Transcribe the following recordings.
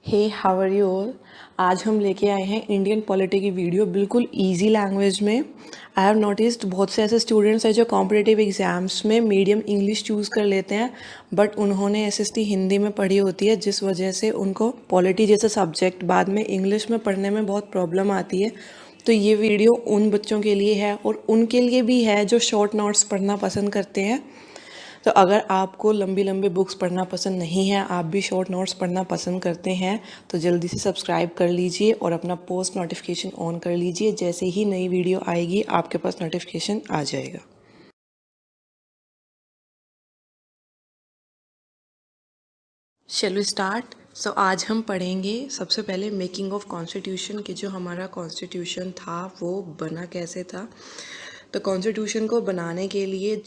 Hey how are you all. आज हम लेके आए हैं इंडियन पॉलिटी की वीडियो बिल्कुल इजी लैंग्वेज में। आई हैव नोटिस्ड बहुत से ऐसे स्टूडेंट्स हैं जो कॉम्पिटिटिव एग्जाम्स में मीडियम इंग्लिश चूज़ कर लेते हैं, बट उन्होंने एसएसटी हिंदी में पढ़ी होती है, जिस वजह से उनको पॉलिटी जैसा सब्जेक्ट बाद में इंग्लिश में पढ़ने में बहुत प्रॉब्लम आती है। तो ये वीडियो उन बच्चों के लिए है और उनके लिए भी है जो शॉर्ट नोट्स पढ़ना पसंद करते हैं। तो अगर आपको लंबी लंबी बुक्स पढ़ना पसंद नहीं है, आप भी शॉर्ट नोट्स पढ़ना पसंद करते हैं, तो जल्दी से सब्सक्राइब कर लीजिए और अपना पोस्ट नोटिफिकेशन ऑन कर लीजिए। जैसे ही नई वीडियो आएगी आपके पास नोटिफिकेशन आ जाएगा। Shall we start. सो आज हम पढ़ेंगे सबसे पहले मेकिंग ऑफ कॉन्स्टिट्यूशन कि जो हमारा कॉन्स्टिट्यूशन था वो बना कैसे था। तो कॉन्स्टिट्यूशन को बनाने के लिए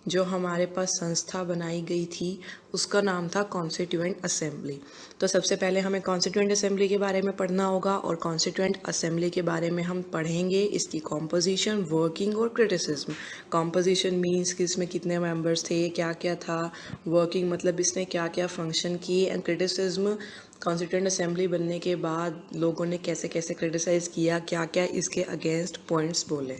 जो हमारे पास संस्था बनाई गई थी उसका नाम था कॉन्स्टिट्यूएंट असेंबली। तो सबसे पहले हमें कॉन्स्टिट्यूएंट असेंबली के बारे में पढ़ना होगा और कॉन्स्टिट्यूएंट असेंबली के बारे में हम पढ़ेंगे इसकी कॉम्पोजिशन, वर्किंग और क्रिटिसिज्म। कॉम्पोजिशन मीन्स कि इसमें कितने मेंबर्स थे, क्या क्या था। वर्किंग मतलब इसने क्या क्या फंक्शन किए। एंड क्रिटिसिज्म, कॉन्स्टिट्यूएंट असेंबली बनने के बाद लोगों ने कैसे कैसे क्रिटिसाइज़ किया, क्या क्या इसके अगेंस्ट पॉइंट्स बोले।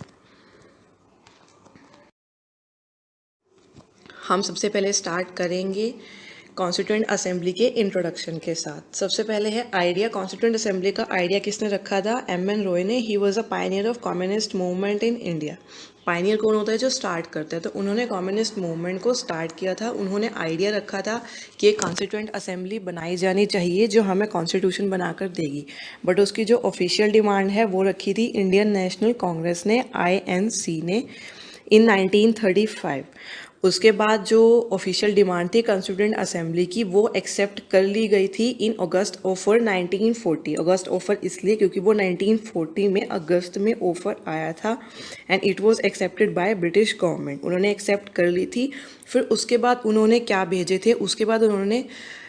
हम सबसे पहले स्टार्ट करेंगे कॉन्स्टिट्यूएंट असेंबली के इंट्रोडक्शन के साथ। सबसे पहले है आइडिया। कॉन्स्टिट्यूएंट असेंबली का आइडिया किसने रखा था? एम.एन. रॉय ने। He was a Pioneer of communist movement in India. Pioneer कौन होता है? जो स्टार्ट करता है। तो उन्होंने कम्युनिस्ट मूवमेंट को स्टार्ट किया था। उन्होंने आइडिया रखा था कि एक कॉन्स्टिट्यूएंट असेंबली बनाई जानी चाहिए जो हमें कॉन्स्टिट्यूशन बनाकर देगी। बट उसकी जो ऑफिशियल डिमांड है वो रखी थी इंडियन नेशनल कांग्रेस ने, INC ने, इन 1935। उसके बाद जो ऑफिशियल डिमांड थी कॉन्स्टिट्यूएंट असेंबली की वो एक्सेप्ट कर ली गई थी इन अगस्त ऑफर 1940। अगस्त ऑफर इसलिए क्योंकि वो 1940 में अगस्त में ऑफर आया था and it was accepted by British government. उन्होंने एक्सेप्ट कर ली थी। फिर उसके बाद उन्होंने क्या भेजे थे? उसके बाद उन्होंने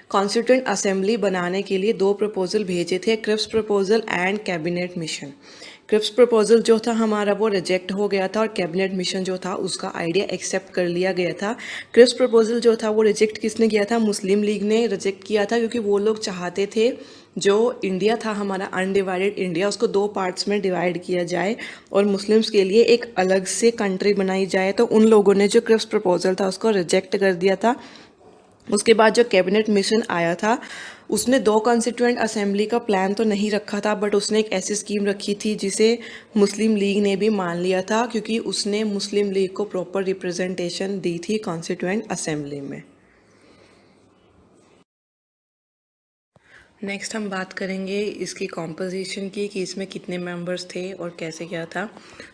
कॉन्स्टिट्यूएंट असेंबली बनाने के लिए दो प्रपोजल भेजे थे, Cripps proposal and cabinet mission. Cripps proposal जो था हमारा वो रिजेक्ट हो गया था और कैबिनेट मिशन जो था उसका आइडिया एक्सेप्ट कर लिया गया था। क्रिप्स प्रपोजल जो था वो रिजेक्ट किसने किया था? मुस्लिम लीग ने रिजेक्ट किया था, क्योंकि वो लोग चाहते थे जो इंडिया था हमारा अनडिवाइडेड इंडिया, उसको दो पार्ट्स में डिवाइड किया जाए और मुस्लिम्स के लिए एक अलग से कंट्री बनाई जाए। तो उन लोगों ने जो क्रिप्स प्रपोजल था उसको रिजेक्ट कर दिया था। उसके बाद जो कैबिनेट मिशन आया था उसने दो कॉन्स्टिट्यूएंट असेंबली का प्लान तो नहीं रखा था, बट उसने एक ऐसी स्कीम रखी थी जिसे मुस्लिम लीग ने भी मान लिया था, क्योंकि उसने मुस्लिम लीग को प्रॉपर रिप्रेजेंटेशन दी थी कॉन्स्टिट्यूएंट असेंबली में। नेक्स्ट हम बात करेंगे इसकी कॉम्पोजिशन की कि इसमें कितने मेंबर्स थे और कैसे क्या था।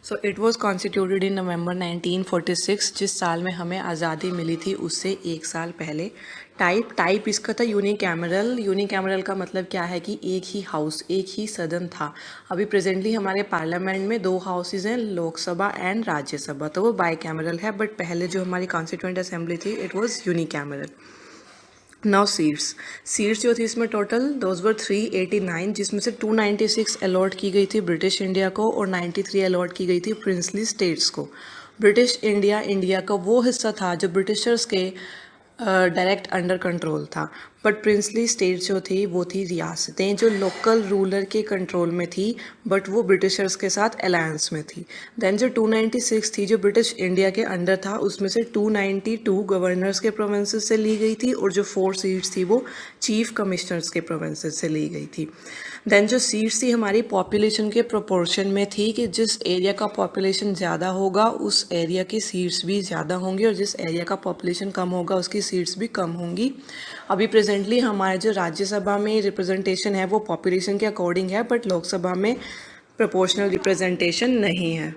So it was constituted in November 1946, जिस साल में हमें आज़ादी मिली थी उससे एक साल पहले। टाइप इसका था यूनिकैमरल। यूनिकैमरल का मतलब क्या है कि एक ही हाउस, एक ही सदन था। अभी प्रेजेंटली हमारे पार्लियामेंट में दो हाउसेज हैं, लोकसभा एंड राज्यसभा, तो वो बाईकैमरल है। बट पहले जो हमारी कॉन्स्टिट्यूएंट असेंबली थी it was unicameral. Now seats जो थी इसमें टोटल दोज वर 389, जिसमें से 296 अलॉट की गई थी ब्रिटिश इंडिया को और 93 अलॉट की गई थी प्रिंसली स्टेट्स को। ब्रिटिश इंडिया का वो हिस्सा था जो ब्रिटिशर्स के डायरेक्ट अंडर कंट्रोल था, बट प्रिंसली स्टेट जो थी वो थी रियासतें जो लोकल रूलर के कंट्रोल में थी, बट वो ब्रिटिशर्स के साथ अलायंस में थी। देन जो 296 थी जो ब्रिटिश इंडिया के अंडर था उसमें से 292 गवर्नर्स के प्रोविंसेस से ली गई थी और जो 4 सीट्स थी वो चीफ कमिश्नर्स के प्रोविंसेस से ली गई थी। देन जो सीट्स थी हमारी पॉपुलेशन के प्रोपोर्शन में थी कि जिस एरिया का पॉपुलेशन ज़्यादा होगा उस एरिया की सीट्स भी ज़्यादा होंगी और जिस एरिया का पॉपुलेशन कम होगा उसकी सीट्स भी कम होंगी। अभी प्रेजेंटली हमारे जो राज्यसभा में रिप्रेजेंटेशन है वो पॉपुलेशन के अकॉर्डिंग है, बट लोकसभा में प्रोपोर्शनल रिप्रेजेंटेशन नहीं है।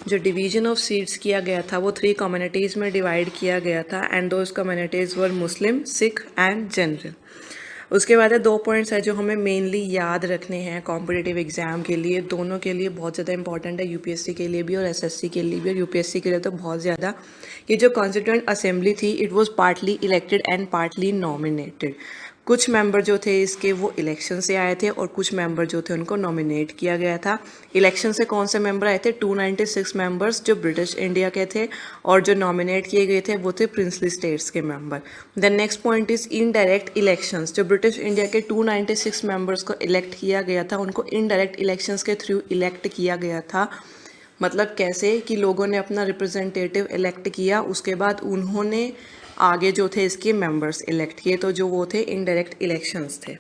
जो डिवीजन ऑफ सीट्स किया गया था वो 3 कम्युनिटीज़ में डिवाइड किया गया था and those communities were Muslim, Sikh and general. उसके बाद 2 पॉइंट्स है जो हमें मेनली याद रखने हैं कॉम्पिटिटिव एग्जाम के लिए, दोनों के लिए बहुत ज़्यादा इंपॉर्टेंट है, यूपीएससी के लिए भी और एसएससी के लिए भी, और यूपीएससी के लिए तो बहुत ज़्यादा। ये जो कॉन्स्टिट्यूएंट असेंबली थी it was partly elected and partly nominated. कुछ मेंबर जो थे इसके वो इलेक्शन से आए थे और कुछ मेंबर जो थे उनको नॉमिनेट किया गया था। इलेक्शन से कौन से मेंबर आए थे? 296 मेंबर्स जो ब्रिटिश इंडिया के थे, और जो नॉमिनेट किए गए थे वो थे प्रिंसली स्टेट्स के member. The next point is indirect elections. जो ब्रिटिश इंडिया के 296 मेंबर्स को इलेक्ट किया गया था उनको इनडायरेक्ट इलेक्शंस के थ्रू इलेक्ट किया गया था। मतलब कैसे कि लोगों ने अपना रिप्रेजेंटेटिव इलेक्ट किया, उसके बाद उन्होंने आगे जो थे इसके मेंबर्स इलेक्ट किए, तो जो वो थे इनडायरेक्ट इलेक्शंस थे।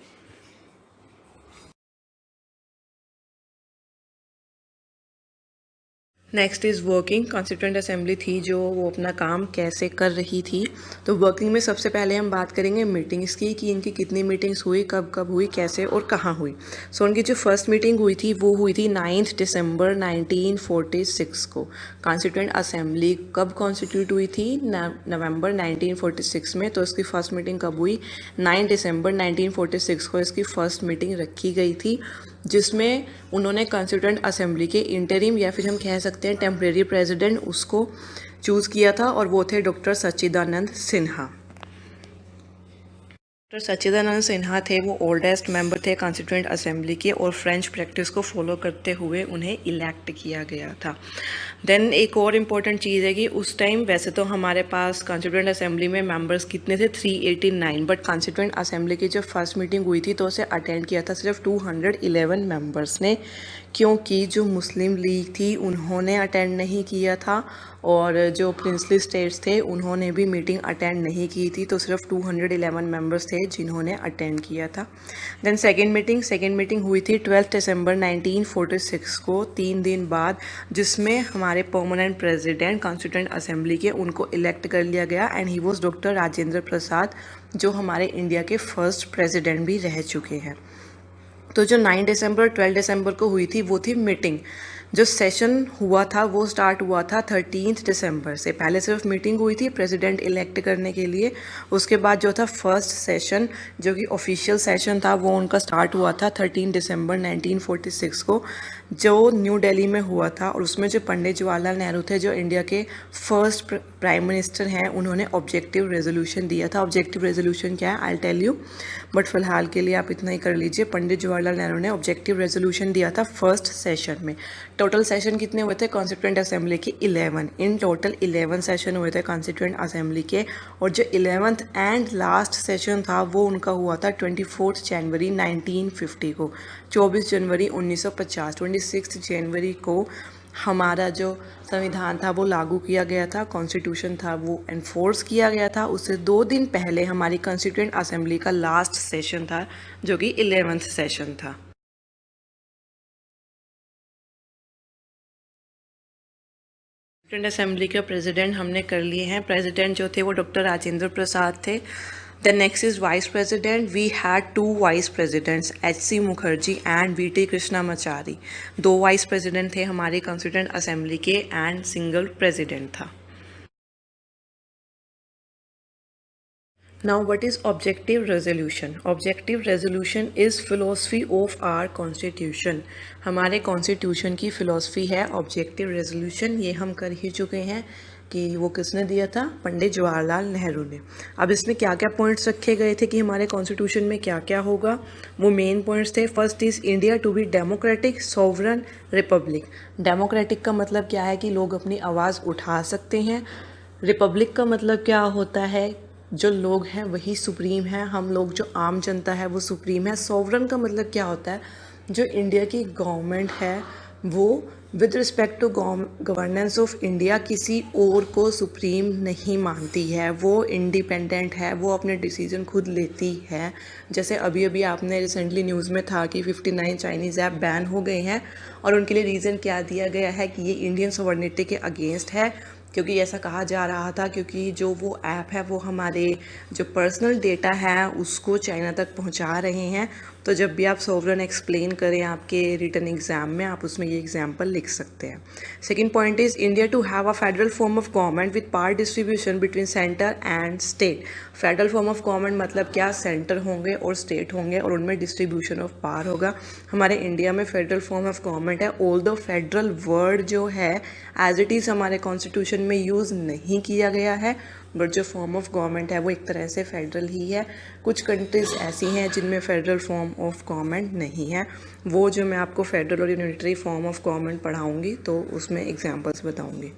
Next is working. Constituent assembly थी जो वो अपना काम कैसे कर रही थी। तो वर्किंग में सबसे पहले हम बात करेंगे मीटिंग्स की कि इनकी कितनी मीटिंग्स हुई, कब कब हुई, कैसे और कहाँ हुई। सो उनकी जो फर्स्ट मीटिंग हुई थी वो हुई थी 9 दिसंबर 1946 को। कॉन्स्टिट्यूएंट असेंबली कब कॉन्स्टिट्यूट हुई थी? नवंबर 1946 में। तो इसकी फ़र्स्ट मीटिंग कब हुई? 9 दिसंबर 1946 को इसकी फ़र्स्ट मीटिंग रखी गई थी, जिसमें उन्होंने कॉन्स्टिट्यूएंट असेंबली के इंटरिम या फिर हम कह सकते हैं टेम्परेरी प्रेसिडेंट उसको चूज़ किया था, और वो थे डॉक्टर सच्चिदानंद सिन्हा। डॉक्टर सच्चिदानंद सिन्हा थे वो ओल्डेस्ट मेंबर थे कॉन्स्टिट्यूएंट असेंबली के, और फ्रेंच प्रैक्टिस को फॉलो करते हुए उन्हें इलेक्ट किया गया था। देन एक और इम्पॉर्टेंट चीज़ है कि उस टाइम वैसे तो हमारे पास कॉन्स्टिट्यूएंट असेंबली में मेंबर्स कितने थे? 389, बट कॉन्स्टिट्यूएंट असेंबली की जब फर्स्ट मीटिंग हुई थी तो उसे अटेंड किया था सिर्फ 211 मेंबर्स ने, क्योंकि जो मुस्लिम लीग थी उन्होंने अटेंड नहीं किया था और जो प्रिंसली स्टेट्स थे उन्होंने भी मीटिंग अटेंड नहीं की थी, तो सिर्फ 211 मेंबर्स थे जिन्होंने अटेंड किया था। देन सेकेंड मीटिंग हुई थी 12 दिसंबर 1946 को, 3 दिन बाद, जिसमें हमारे परमानेंट प्रेसिडेंट कॉन्स्टिट्यूएंट असेंबली के उनको इलेक्ट कर लिया गया, and he was doctor Rajendra Prasad, जो हमारे इंडिया के फर्स्ट प्रेसिडेंट भी रह चुके हैं। तो जो 9 दिसंबर 12 दिसंबर को हुई थी वो थी मीटिंग। जो सेशन हुआ था वो स्टार्ट हुआ था 13 दिसंबर से। पहले सिर्फ मीटिंग हुई थी प्रेसिडेंट इलेक्ट करने के लिए, उसके बाद जो था फर्स्ट सेशन जो कि ऑफिशियल सेशन था वो उनका स्टार्ट हुआ था 13 दिसंबर 1946 को, जो न्यू दिल्ली में हुआ था। और उसमें जो पंडित जवाहरलाल नेहरू थे जो इंडिया के फर्स्ट प्राइम मिनिस्टर हैं, उन्होंने ऑब्जेक्टिव रेजोल्यूशन दिया था। ऑब्जेक्टिव रेजोल्यूशन क्या है आई टेल यू, बट फिलहाल के लिए आप इतना ही कर लीजिए। पंडित जवाहरलाल नेहरू ने ऑब्जेक्टिव रेजोल्यूशन दिया था फर्स्ट सेशन में। टोटल सेशन कितने हुए थे कॉन्स्टिट्यूएंट असेंबली के? 11। इन टोटल 11 सेशन हुए थे कॉन्स्टिट्यूएंट असेंबली के, और जो 11th एंड लास्ट सेशन था वो उनका हुआ था 24 जनवरी 1950 को। 24 जनवरी 1950, 26 जनवरी को हमारा जो संविधान था वो लागू किया गया था, कॉन्स्टिट्यूशन था वो एनफोर्स किया गया था। उससे 2 दिन पहले हमारी कॉन्स्टिट्यूएंट असेंबली का लास्ट सेशन था जो कि 11th सेशन था। कॉन्स्टिट्यूएंट असेंबली के प्रेसिडेंट हमने कर लिए हैं। प्रेसिडेंट जो थे वो डॉक्टर राजेंद्र प्रसाद थे। The next is vice president. We had 2 vice presidents, H.C. Mukherjee and V.T. Krishnamachari. 2 vice president थे हमारी कॉन्स्टिट्यूएंट असेंबली के, एंड सिंगल प्रेसिडेंट था। Now what is objective resolution? Objective resolution is philosophy of our constitution. हमारे constitution की philosophy है objective resolution. ये हम कर ही चुके हैं कि वो किसने दिया था? पंडित जवाहरलाल नेहरू ने। अब इसमें क्या क्या पॉइंट्स रखे गए थे कि हमारे कॉन्स्टिट्यूशन में क्या क्या होगा, वो मेन पॉइंट्स थे। First is India to be democratic sovereign republic. Democratic का मतलब क्या है कि लोग अपनी आवाज़ उठा सकते हैं। रिपब्लिक का मतलब क्या होता है? जो लोग हैं वही सुप्रीम है, हम लोग जो आम जनता है वो सुप्रीम है। सॉवरन का मतलब क्या होता है? जो इंडिया की गवर्नमेंट है वो with respect to governance of India किसी और को सुप्रीम नहीं मानती है, वो इंडिपेंडेंट है, वो अपने डिसीजन खुद लेती है। जैसे अभी अभी आपने रिसेंटली न्यूज़ में था कि 59 चाइनीज़ ऐप बैन हो गए हैं, और उनके लिए रीज़न क्या दिया गया है कि ये इंडियन सॉवरेनिटी के अगेंस्ट है, क्योंकि ऐसा कहा जा रहा था क्योंकि जो वो ऐप है वो हमारे जो पर्सनल डेटा है उसको चाइना तक पहुंचा रहे हैं। तो जब भी आप सोवरन एक्सप्लेन करें आपके रिटन एग्ज़ाम में, आप उसमें ये एग्जाम्पल लिख सकते हैं। Second point is India to have a federal form of government with power distribution between centre and state. Federal form of government मतलब क्या? सेंटर होंगे और स्टेट होंगे और उनमें डिस्ट्रीब्यूशन ऑफ पावर होगा। हमारे इंडिया में फेडरल फॉर्म ऑफ गवर्नमेंट है, ऑल्दो फेडरल वर्ड जो है एज इट इज़ हमारे कॉन्स्टिट्यूशन में यूज़ नहीं किया गया है, बट जो फॉर्म ऑफ गवर्नमेंट है वो एक तरह से फेडरल ही है। कुछ कंट्रीज़ ऐसी हैं जिनमें फेडरल फॉर्म ऑफ गवर्नमेंट नहीं है, वो जो मैं आपको फेडरल और यूनिटरी फॉर्म ऑफ गवर्नमेंट पढ़ाऊँगी तो उसमें एग्जाम्पल्स बताऊँगी।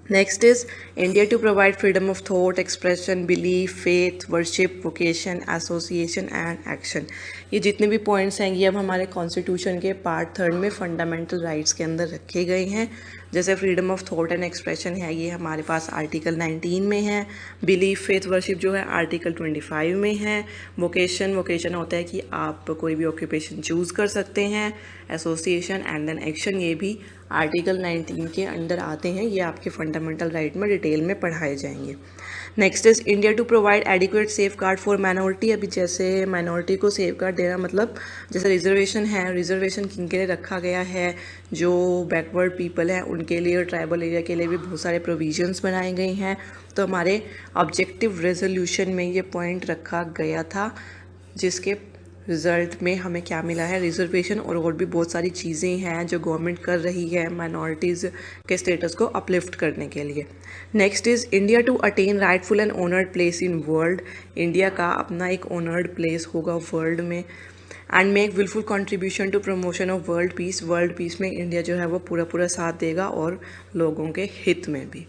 Next is India to provide freedom of thought, expression, belief, faith, worship, vocation, association and action। ये जितने भी पॉइंट्स हैं ये अब हमारे कॉन्स्टिट्यूशन के पार्ट 3 में फंडामेंटल राइट्स के अंदर रखे गए हैं। जैसे freedom of thought and expression है, ये हमारे पास आर्टिकल 19 में है। बिलीफ, फेथ, वर्शिप जो है आर्टिकल 25 में है। वोकेशन होता है कि आप कोई भी ऑक्यूपेशन चूज़ कर सकते हैं। एसोसिएशन एंड देन एक्शन, ये भी आर्टिकल 19 के अंडर आते हैं। ये आपके फंडामेंटल राइट में डिटेल में पढ़ाए जाएंगे। Next is India to provide adequate safeguard for minority. अभी जैसे माइनॉरिटी को सेफ गार्ड देना मतलब जैसे रिजर्वेशन है, रिजर्वेशन किन के लिए रखा गया है, जो बैकवर्ड पीपल हैं उनके लिए और ट्राइबल एरिया के लिए भी बहुत सारे प्रोविजंस बनाए गए हैं। तो हमारे ऑब्जेक्टिव रेजोल्यूशन में ये पॉइंट रखा गया था, जिसके रिज़ल्ट में हमें क्या मिला है, रिजर्वेशन और भी बहुत सारी चीज़ें हैं जो गवर्नमेंट कर रही है माइनॉरिटीज़ के स्टेटस को अपलिफ्ट करने के लिए। Next is India to attain rightful and honoured place in world. India का अपना एक ऑनर्ड प्लेस होगा वर्ल्ड में। And make wilful contribution to promotion of world peace. World peace में इंडिया जो है वो पूरा साथ देगा और लोगों के हित में भी।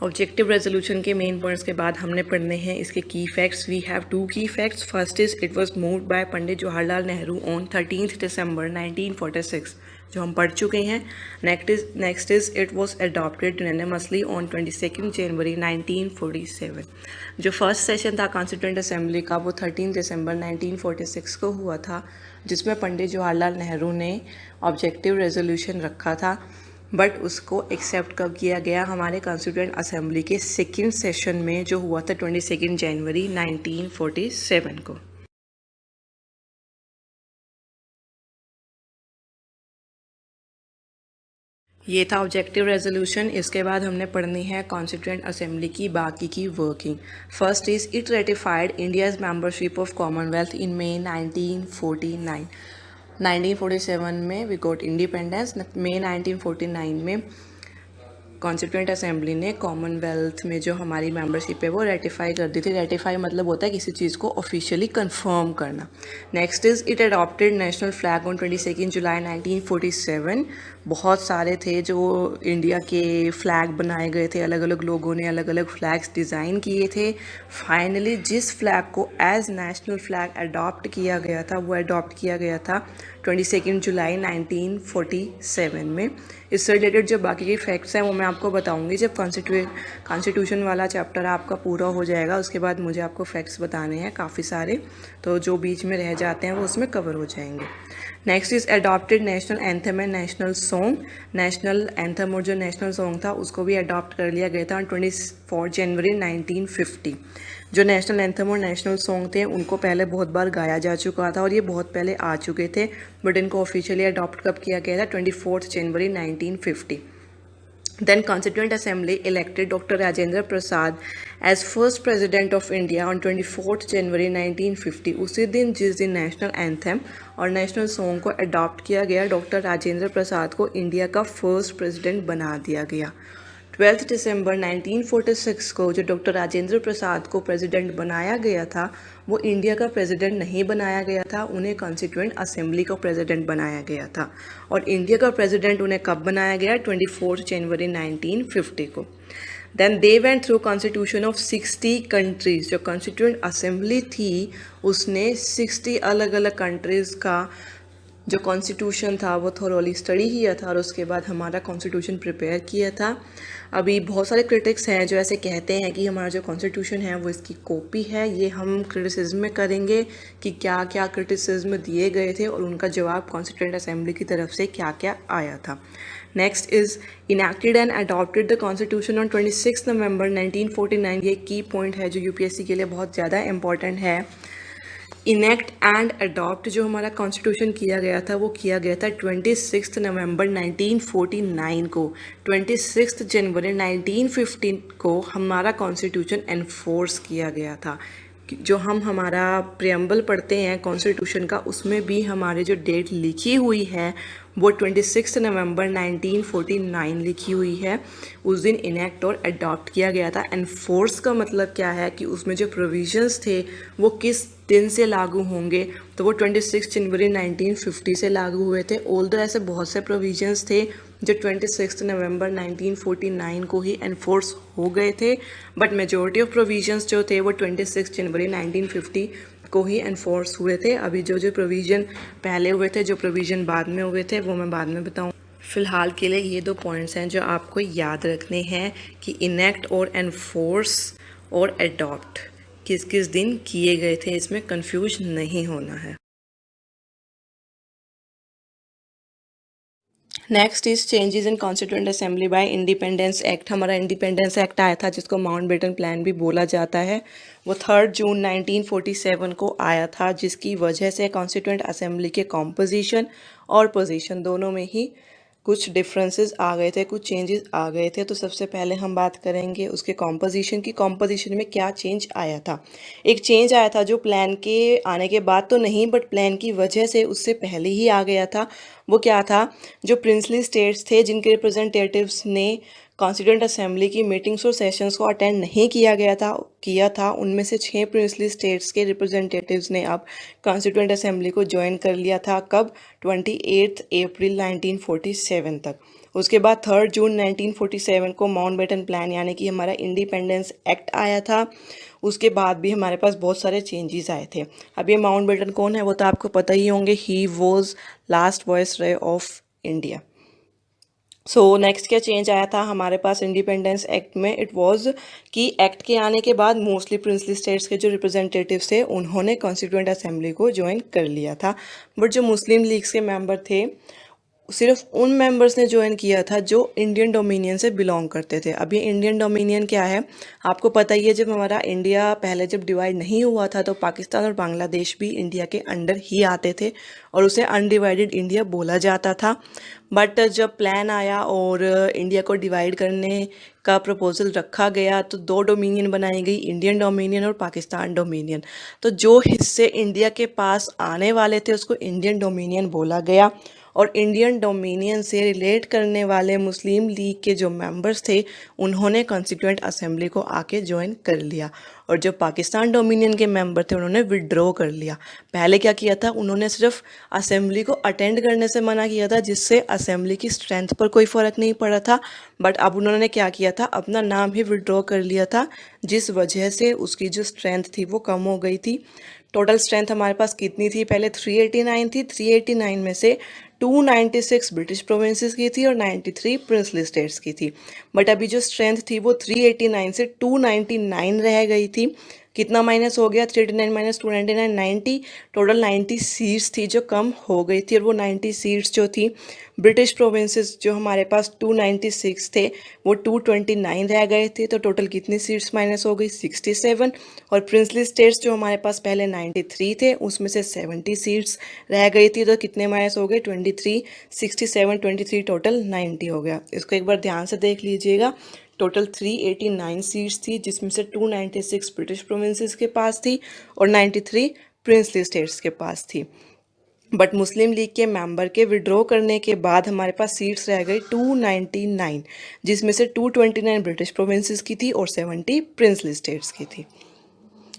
ऑब्जेक्टिव रेजोल्यूशन के मेन पॉइंट्स के बाद हमने पढ़ने हैं इसके की फैक्ट्स। वी हैव 2 की facts. First is it was moved by Pandit Jawaharlal Nehru on 13 दिसंबर 1946, जो हम पढ़ चुके हैं। Next is it was adopted unanimously on 22 जनवरी 1947। जो फर्स्ट सेशन था कॉन्स्टिट्यूएंट असेंबली का वो 13 दिसंबर 1946 को हुआ था, जिसमें पंडित जवाहरलाल नेहरू ने ऑब्जेक्टिव रेजोल्यूशन रखा था। बट उसको एक्सेप्ट कब किया गया, हमारे कॉन्स्टिट्यूएंट असेंबली के सेकेंड सेशन में जो हुआ था 22 जनवरी 1947 को। ये था ऑब्जेक्टिव रेजोल्यूशन। इसके बाद हमने पढ़नी है कॉन्स्टिट्यूएंट असेंबली की बाकी की working. First is it ratified India's membership of Commonwealth in May 1949। 1947 में वी गॉट इंडिपेंडेंस। मई 1949 में कॉन्स्टिट्यूएंट असेंबली ने कॉमनवेल्थ में जो हमारी मेंबरशिप है वो रेटिफाई कर दी थी। रेटिफाई मतलब होता है किसी चीज़ को ऑफिशियली कंफर्म करना। Next is it adopted national flag on 22 जुलाई 1947। बहुत सारे थे जो इंडिया के फ्लैग बनाए गए थे, अलग अलग लोगों ने अलग अलग फ्लैग्स डिज़ाइन किए थे। फाइनली जिस फ्लैग को एज नेशनल फ्लैग अडॉप्ट किया गया था वो अडॉप्ट किया गया था 22 जुलाई 1947 में। इससे रिलेटेड जो बाकी के फैक्ट्स हैं वो मैं आपको बताऊंगी जब कॉन्स्टिट्यूशन वाला चैप्टर आपका पूरा हो जाएगा। उसके बाद मुझे आपको फैक्ट्स बताने हैं काफ़ी सारे, तो जो बीच में रह जाते हैं वो उसमें कवर हो जाएंगे। Next is adopted national anthem and national song. National anthem और जो नेशनल सॉन्ग था उसको भी अडॉप्ट कर लिया गया था 24 जनवरी 1950। जो नेशनल एंथम और नेशनल सॉन्ग थे उनको पहले बहुत बार गाया जा चुका था और ये बहुत पहले आ चुके थे, बट इनको ऑफिशियली अडॉप्ट कब किया गया था 24 जनवरी 1950। Then Constituent Assembly elected Dr. Rajendra Prasad as first President of India on 24 जनवरी 1950। उसी दिन जिस दिन नेशनल एंथम और नेशनल सॉन्ग को अडॉप्ट किया गया, डॉक्टर राजेंद्र प्रसाद को इंडिया का फर्स्ट प्रेसिडेंट बना दिया गया। 12 दिसंबर 1946 को जो डॉक्टर राजेंद्र प्रसाद को प्रेसिडेंट बनाया गया था वो इंडिया का प्रेसिडेंट नहीं बनाया गया था, उन्हें कॉन्स्टिट्यूएंट असेंबली का प्रेसिडेंट बनाया गया था। और इंडिया का प्रेसिडेंट उन्हें कब बनाया गया, 24 जनवरी 1950 को। Then they went through constitution of 60 countries. जो कॉन्स्टिट्यूएंट असेंबली थी उसने 60 अलग अलग कंट्रीज़ का जो कॉन्स्टिट्यूशन था वो थोरोली स्टडी किया था और उसके बाद हमारा कॉन्स्टिट्यूशन प्रिपेयर किया था। अभी बहुत सारे क्रिटिक्स हैं जो ऐसे कहते हैं कि हमारा जो कॉन्स्टिट्यूशन है वो इसकी कॉपी है। ये हम क्रिटिसिज्म में करेंगे कि क्या क्या क्रिटिसिज्म दिए गए थे और उनका जवाब कॉन्स्टिट्यूएंट असेंबली की तरफ से क्या क्या आया था। Next is enacted and adopted the constitution on 26 नवंबर 1949। ये की पॉइंट है जो यूपीएससी के लिए बहुत ज़्यादा इंपॉर्टेंट है। इनेक्ट एंड अडॉप्ट जो हमारा कॉन्स्टिट्यूशन किया गया था वो किया गया था 26 नवंबर 1949 को। 26 जनवरी 1950 को हमारा कॉन्स्टिट्यूशन एनफोर्स किया गया था, जो हम हमारा प्रियम्बल पढ़ते हैं कॉन्स्टिट्यूशन का, उसमें भी हमारी जो डेट लिखी हुई है वो 26 नवंबर 1949 लिखी हुई है। उस दिन इनेक्ट और अडॉप्ट किया गया था। एनफोर्स का मतलब क्या है कि उसमें जो प्रोविजंस थे वो किस दिन से लागू होंगे, तो वो 26 जनवरी 1950 से लागू हुए थे। ऑल्दो ऐसे बहुत से प्रोविजंस थे जो 26 नवंबर 1949 को ही एनफोर्स हो गए थे, बट मेजॉरिटी ऑफ प्रोविजंस जो थे वो 26 जनवरी 1950 को ही एनफोर्स हुए थे। अभी जो जो प्रोविज़न पहले हुए थे, जो प्रोविज़न बाद में हुए थे, वो मैं बाद में बताऊँ। फ़िलहाल के लिए ये 2 पॉइंट्स हैं जो आपको याद रखने हैं कि इनेक्ट और एनफोर्स और अडॉप्ट किस किस दिन किए गए थे, इसमें कंफ्यूज नहीं होना है। Next is changes in constituent assembly bye independence act. हमारा इंडिपेंडेंस एक्ट आया था जिसको माउंटबेटन प्लान भी बोला जाता है। वो 3 जून 1947 को आया था, जिसकी वजह से कॉन्स्टिट्यूएंट असेंबली के कॉम्पोजिशन और पोजीशन दोनों में ही कुछ डिफरेंसेस आ गए थे, कुछ चेंजेस आ गए थे। तो सबसे पहले हम बात करेंगे उसके कॉम्पोजिशन की। कॉम्पोजिशन में क्या चेंज आया था? एक चेंज आया था जो प्लान के आने के बाद तो नहीं, बट प्लान की वजह से उससे पहले ही आ गया था। वो क्या था? जो प्रिंसली स्टेट्स थे जिनके रिप्रेजेंटेटिव्स ने कॉन्स्टिट्यूएंट असेंबली की मीटिंग्स और सेशंस को अटेंड नहीं किया था, उनमें से 6 प्रिंसली स्टेट्स के रिप्रेजेंटेटिव्स ने अब कॉन्स्टिट्यूएंट असेंबली को ज्वाइन कर लिया था। कब? 28 अप्रैल 1947 तक। उसके बाद 3 जून 1947 को माउंटबेटन प्लान यानी कि हमारा इंडिपेंडेंस एक्ट आया था। उसके बाद भी हमारे पास बहुत सारे चेंजेस आए थे। अब ये माउंटबेटन कौन है वो तो आपको पता ही होंगे। He was last viceroy of India. So next क्या चेंज आया था हमारे पास इंडिपेंडेंस एक्ट में? इट वाज कि एक्ट के आने के बाद मोस्टली प्रिंसली स्टेट्स के जो रिप्रेजेंटेटिव्स थे उन्होंने कॉन्स्टिट्यूएंट असेंबली को ज्वाइन कर लिया था। बट जो मुस्लिम लीग्स के मेंबर थे, सिर्फ उन मेंबर्स ने ज्वाइन किया था जो इंडियन डोमिनियन से बिलोंग करते थे। अब ये इंडियन डोमिनियन क्या है आपको पता ही है। जब हमारा इंडिया पहले जब डिवाइड नहीं हुआ था तो पाकिस्तान और बांग्लादेश भी इंडिया के अंडर ही आते थे और उसे अनडिवाइडेड इंडिया बोला जाता था। बट जब प्लान आया और इंडिया को डिवाइड करने का प्रपोजल रखा गया तो 2 डोमिनियन बनाई गई, इंडियन डोमिनियन और पाकिस्तान डोमिनियन। तो जो हिस्से इंडिया के पास आने वाले थे उसको इंडियन डोमिनियन बोला गया और इंडियन डोमिनियन से रिलेट करने वाले मुस्लिम लीग के जो मेंबर्स थे उन्होंने कॉन्स्टिट्यूएंट असेंबली को आके ज्वाइन कर लिया और जो पाकिस्तान डोमिनियन के मेंबर थे उन्होंने विड्रॉ कर लिया। पहले क्या किया था? उन्होंने सिर्फ असेंबली को अटेंड करने से मना किया था, जिससे असेंबली की स्ट्रेंथ पर कोई फ़र्क नहीं पड़ा था। बट अब उन्होंने क्या किया था? अपना नाम ही विड्रॉ कर लिया था, जिस वजह से उसकी जो स्ट्रेंथ थी वो कम हो गई थी। टोटल स्ट्रेंथ हमारे पास कितनी थी? पहले 389 थी। 389 में से 296 ब्रिटिश प्रोविंसेस की थी और 93 प्रिंसली स्टेट्स की थी। बट अभी जो स्ट्रेंथ थी वो 389 से 299 रह गई थी। कितना माइनस हो गया? 389 माइनस 299 90। टोटल 90 सीट्स थी जो कम हो गई थी और वो 90 सीट्स जो थी ब्रिटिश प्रोविंसेस जो हमारे पास 296 थे वो 229 रह गए थे। तो टोटल कितनी सीट्स माइनस हो गई? 67। और प्रिंसली स्टेट्स जो हमारे पास पहले 93 थे उसमें से 70 सीट्स रह गई थी, तो कितने माइनस हो गए? 23। 67 23 टोटल 90 हो गया। इसको एक बार ध्यान से देख लीजिएगा। टोटल 389 सीट्स थी जिसमें से 296 ब्रिटिश प्रोविंसेस के पास थी और 93 प्रिंसली स्टेट्स के पास थी। बट मुस्लिम लीग के मेंबर के विड्रॉ करने के बाद हमारे पास सीट्स रह गई 299, जिसमें से 229 ब्रिटिश प्रोविंसेस की थी और 70 प्रिंसली स्टेट्स की थी।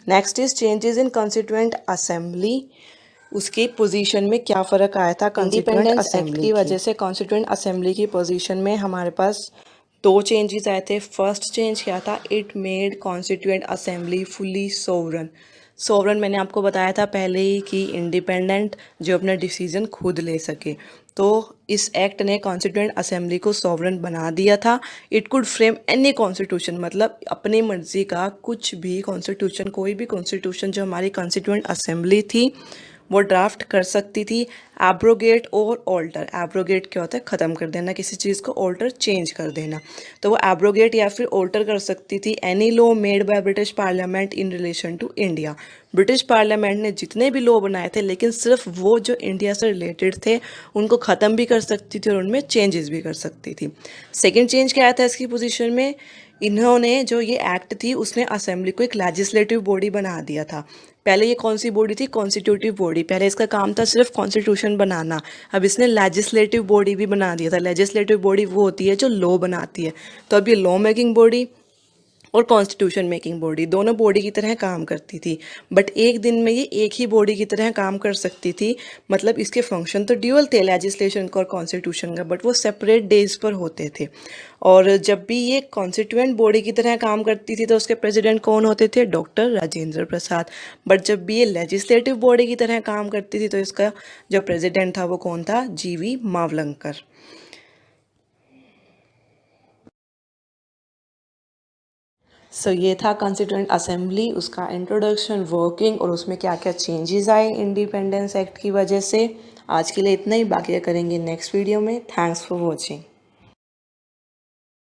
Next is changes in constituent assembly. उसकी पोजीशन में क्या फ़र्क आया था? इंडिपेंडेंस एक्ट की वजह से कॉन्स्टिट्यूएंट असेंबली की पोजीशन में हमारे पास 2 चेंजेस आए थे। फर्स्ट चेंज क्या था? It made constituent assembly fully sovereign. Sovereign मैंने आपको बताया था पहले ही कि इंडिपेंडेंट, जो अपना डिसीजन खुद ले सके। तो इस एक्ट ने कॉन्स्टिट्यूएंट असेंबली को सोवरन बना दिया था। It could frame any constitution, मतलब अपनी मर्जी का कुछ भी कॉन्स्टिट्यूशन, कोई भी कॉन्स्टिट्यूशन जो हमारी कॉन्स्टिट्यूएंट असेंबली थी वो ड्राफ्ट कर सकती थी। एब्रोगेट और ऑल्टर। एब्रोगेट क्या होता है? ख़त्म कर देना किसी चीज़ को, ऑल्टर चेंज कर देना। तो वो एब्रोगेट या फिर ऑल्टर कर सकती थी any law made by British parliament in relation to India. British parliament ने जितने भी लॉ बनाए थे, लेकिन सिर्फ वो जो इंडिया से रिलेटेड थे उनको ख़त्म भी कर सकती थी और उनमें चेंजेस भी कर सकती थी। सेकेंड चेंज क्या आया था इसकी पोजीशन में? इन्होंने जो ये एक्ट थी उसने असेंबली को एक लेजिस्लेटिव बॉडी बना दिया था। पहले ये कौन सी बॉडी थी? Constitutive body. पहले इसका काम था सिर्फ कॉन्स्टिट्यूशन बनाना, अब इसने लेजिस्लेटिव बॉडी भी बना दिया था। लेजिस्लेटिव बॉडी वो होती है जो लॉ बनाती है। तो अब ये लॉ मेकिंग बॉडी और कॉन्स्टिट्यूशन मेकिंग बॉडी दोनों बॉडी की तरह काम करती थी, बट एक दिन में ये एक ही बॉडी की तरह काम कर सकती थी। मतलब इसके फंक्शन तो ड्यूअल थे, लेजिस्लेशन का और कॉन्स्टिट्यूशन का, बट वो सेपरेट डेज पर होते थे। और जब भी ये कॉन्स्टिट्यूएंट बॉडी की तरह काम करती थी तो उसके प्रेसिडेंट कौन होते थे? Doctor Rajendra Prasad. बट जब भी ये लेजिस्लेटिव बॉडी की तरह काम करती थी तो इसका जो प्रेसिडेंट था वो कौन था? जीवी मावलंकर। सो ये था कॉन्स्टिट्यूएंट असेंबली, उसका इंट्रोडक्शन, वर्किंग और उसमें क्या क्या चेंजेस आए इंडिपेंडेंस एक्ट की वजह से। आज के लिए इतना ही, बाकी करेंगे नेक्स्ट वीडियो में। Thanks for watching.